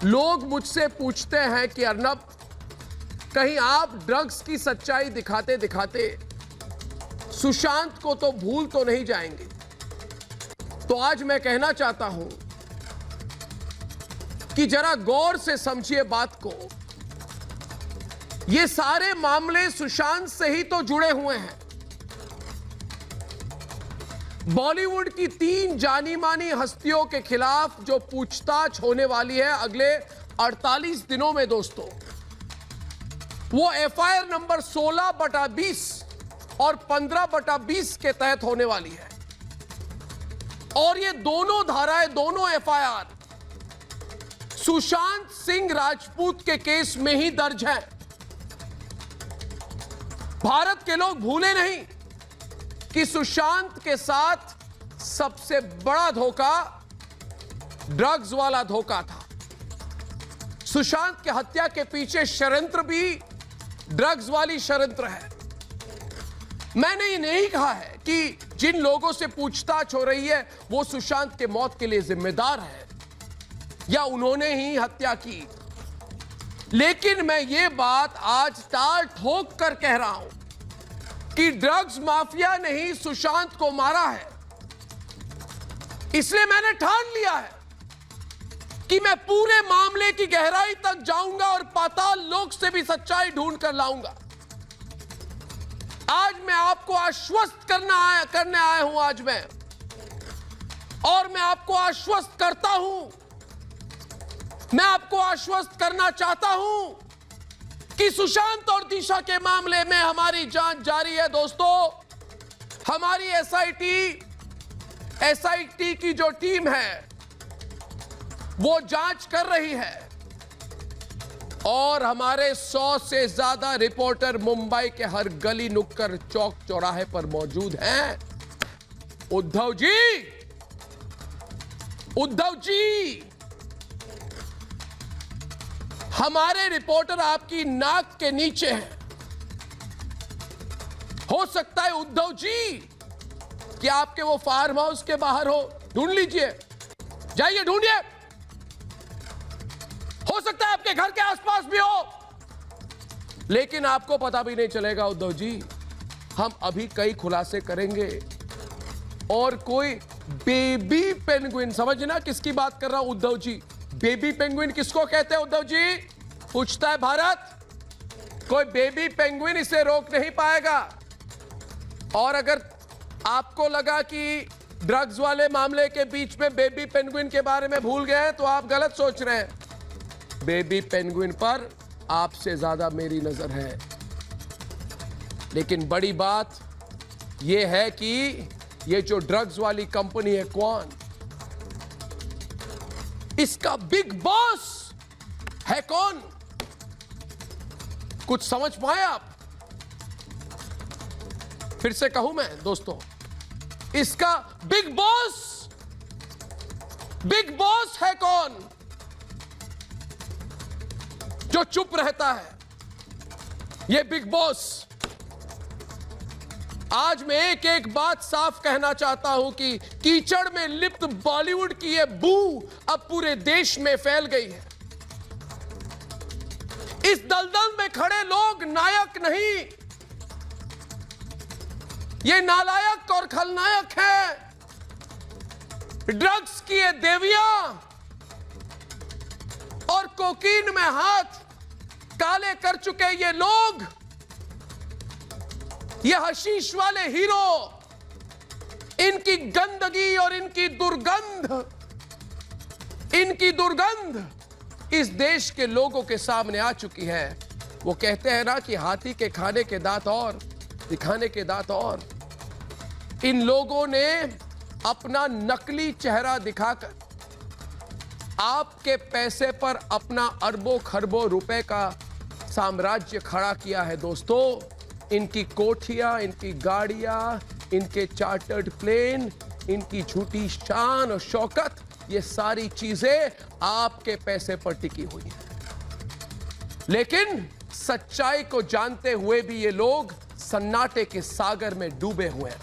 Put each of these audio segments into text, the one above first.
लोग मुझसे पूछते हैं कि अर्नब, कहीं आप ड्रग्स की सच्चाई दिखाते दिखाते सुशांत को तो भूल तो नहीं जाएंगे। तो आज मैं कहना चाहता हूं कि जरा गौर से समझिए बात को। ये सारे मामले सुशांत से ही तो जुड़े हुए हैं। बॉलीवुड की 3 जानी मानी हस्तियों के खिलाफ जो पूछताछ होने वाली है अगले 48 दिनों में दोस्तों, वो एफआईआर नंबर 16/20 और 15/20 के तहत होने वाली है। और ये दोनों धाराएं, दोनों एफआईआर सुशांत सिंह राजपूत के केस में ही दर्ज है। भारत के लोग भूले नहीं कि सुशांत के साथ सबसे बड़ा धोखा ड्रग्स वाला धोखा था। सुशांत की हत्या के पीछे षड्यंत्र भी ड्रग्स वाली षड्यंत्र है। मैंने ये नहीं कहा है कि जिन लोगों से पूछताछ हो रही है वो सुशांत के मौत के लिए जिम्मेदार है या उन्होंने ही हत्या की, लेकिन मैं ये बात आज टाल ठोक कर कह रहा हूं कि ड्रग्स माफिया ने ही सुशांत को मारा है। इसलिए मैंने ठान लिया है कि मैं पूरे मामले की गहराई तक जाऊंगा और पाताल लोक से भी सच्चाई ढूंढ कर लाऊंगा। आज मैं आपको आश्वस्त करने आया हूं आज मैं, और मैं आपको आश्वस्त करता हूं, मैं आपको आश्वस्त करना चाहता हूं कि सुशांत और दिशा के मामले में हमारी जांच जारी है दोस्तों। हमारी एसआईटी की जो टीम है वो जांच कर रही है और हमारे 100 से ज्यादा रिपोर्टर मुंबई के हर गली नुक्कड़ चौक चौराहे पर मौजूद हैं। उद्धव जी, हमारे रिपोर्टर आपकी नाक के नीचे हैं। हो सकता है उद्धव जी कि आपके वो फार्म हाउस के बाहर हो, ढूंढ लीजिए, जाइए ढूंढिए। हो सकता है आपके घर के आसपास भी हो, लेकिन आपको पता भी नहीं चलेगा उद्धव जी। हम अभी कई खुलासे करेंगे और कोई बेबी पेंगुइन, समझना किसकी बात कर रहा हूं उद्धव जी। बेबी पेंगुइन किसको कहते हैं उद्धव जी? पूछता है भारत। कोई बेबी पेंगुइन इसे रोक नहीं पाएगा। और अगर आपको लगा कि ड्रग्स वाले मामले के बीच में बेबी पेंगुइन के बारे में भूल गए तो आप गलत सोच रहे हैं। बेबी पेंगुइन पर आपसे ज्यादा मेरी नजर है। लेकिन बड़ी बात यह है कि ये जो ड्रग्स वाली कंपनी है कौन, इसका बिग बॉस है कौन? कुछ समझ पाए आप? फिर से कहूं मैं दोस्तों, इसका बिग बॉस है कौन जो चुप रहता है? ये बिग बॉस। आज मैं एक एक बात साफ कहना चाहता हूं कि कीचड़ में लिप्त बॉलीवुड की यह बू अब पूरे देश में फैल गई है। इस दलदल में खड़े लोग नायक नहीं, ये नालायक और खलनायक हैं। ड्रग्स की ये देवियां और कोकीन में हाथ काले कर चुके ये लोग, ये हशीश वाले हीरो, इनकी गंदगी और इनकी दुर्गंध इस देश के लोगों के सामने आ चुकी है। वो कहते हैं ना कि हाथी के खाने के दांत और, दिखाने के दांत और। इन लोगों ने अपना नकली चेहरा दिखाकर आपके पैसे पर अपना अरबों खरबों रुपए का साम्राज्य खड़ा किया है दोस्तों। इनकी कोठियां, इनकी गाड़ियां, इनके चार्टर्ड प्लेन, इनकी झूठी शान और शौकत, ये सारी चीजें आपके पैसे पर टिकी हुई हैं। लेकिन सच्चाई को जानते हुए भी ये लोग सन्नाटे के सागर में डूबे हुए हैं।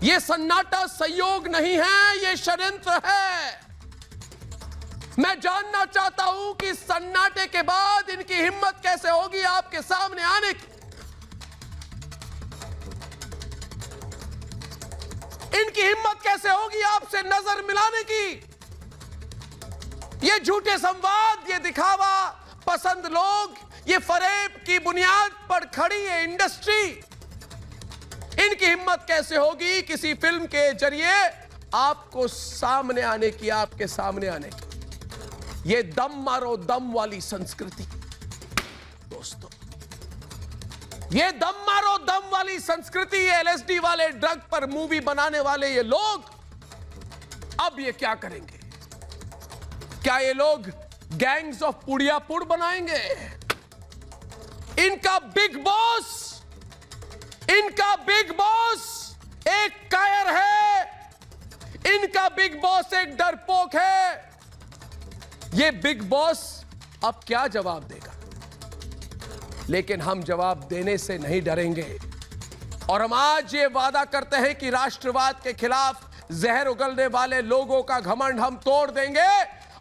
ये सन्नाटा संयोग नहीं है, ये षड्यंत्र है। मैं जानना चाहता हूं कि सन्नाटे के बाद इनकी हिम्मत कैसे होगी आपके सामने आने की। इनकी हिम्मत कैसे होगी आपसे नजर मिलाने की। ये झूठे संवाद, ये दिखावा पसंद लोग, ये फरेब की बुनियाद पर खड़ी है इंडस्ट्री, इनकी हिम्मत कैसे होगी किसी फिल्म के जरिए आपको सामने आने की, आपके सामने आने की। ये दम मारो दम वाली संस्कृति दोस्तों, ये दम मारो दम वाली संस्कृति, ये एलएसडी वाले ड्रग पर मूवी बनाने वाले ये लोग अब ये क्या करेंगे? क्या ये लोग गैंग्स ऑफ पुड़ियापुर बनाएंगे? इनका बिग बॉस एक कायर है, इनका बिग बॉस एक डरपोक है। ये बिग बॉस अब क्या जवाब देगा? लेकिन हम जवाब देने से नहीं डरेंगे और हम आज ये वादा करते हैं कि राष्ट्रवाद के खिलाफ जहर उगलने वाले लोगों का घमंड हम तोड़ देंगे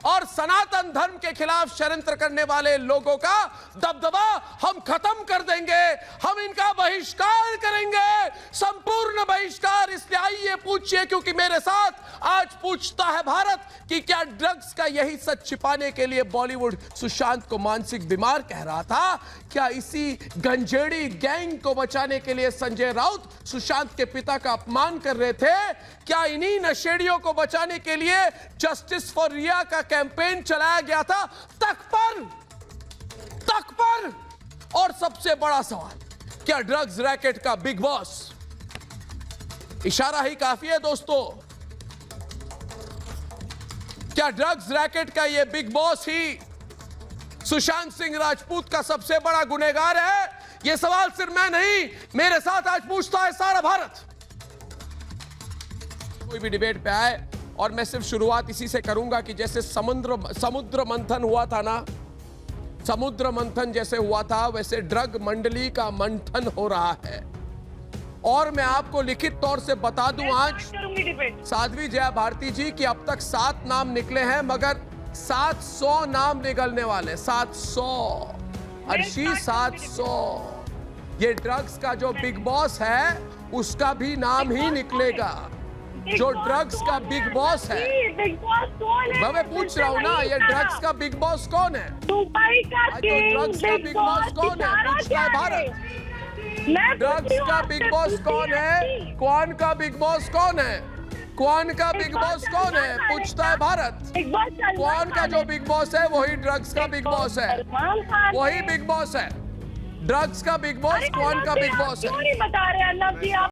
और सनातन धर्म के खिलाफ षड्यंत्र करने वाले लोगों का दबदबा हम खत्म कर देंगे। हम इनका बहिष्कार करेंगे, संपूर्ण बहिष्कार। इसलिए आइए पूछिए, क्योंकि मेरे साथ आज पूछता है भारत कि क्या ड्रग्स का यही सच छिपाने के लिए बॉलीवुड सुशांत को मानसिक बीमार कह रहा था? क्या इसी गंजेड़ी गैंग को बचाने के लिए संजय राउत सुशांत के पिता का अपमान कर रहे थे? क्या इन्हीं नशेड़ियों को बचाने के लिए जस्टिस फॉर रिया का कैंपेन चलाया गया था? तक पर और सबसे बड़ा सवाल, क्या ड्रग्स रैकेट का बिग बॉस इशारा ही काफी है दोस्तों? क्या ड्रग्स रैकेट का यह बिग बॉस ही सुशांत सिंह राजपूत का सबसे बड़ा गुनहगार है? यह सवाल सिर्फ मैं नहीं, मेरे साथ आज पूछता है सारा भारत। कोई भी डिबेट पे आए और मैं सिर्फ शुरुआत इसी से करूंगा कि जैसे समुद्र मंथन हुआ था ना, समुद्र मंथन जैसे हुआ था वैसे ड्रग मंडली का मंथन हो रहा है। और मैं आपको लिखित तौर से बता दूं आज साध्वी जया भारती जी कि अब तक 7 नाम निकले हैं, मगर 700 नाम निकलने वाले। 700 अर्शी 700। ये ड्रग्स का जो बिग बॉस है उसका भी नाम ही निकलेगा। जो ड्रग्स का बिग बॉस है, मैं पूछ रहा हूँ ना, ये ड्रग्स का बिग बॉस कौन है? दुबई का ड्रग्स का बिग बॉस कौन है? पूछता है भारत। ड्रग्स का बिग बॉस कौन है? क्वान का बिग बॉस कौन है? क्वान का बिग बॉस कौन है? पूछता है भारत। क्वान का जो बिग बॉस है वही ड्रग्स का बिग बॉस है, वही बिग बॉस है। ड्रग्स का बिग बॉस क्वान का बिग बॉस है। क्यों नहीं बता रहे अर्नब जी आप?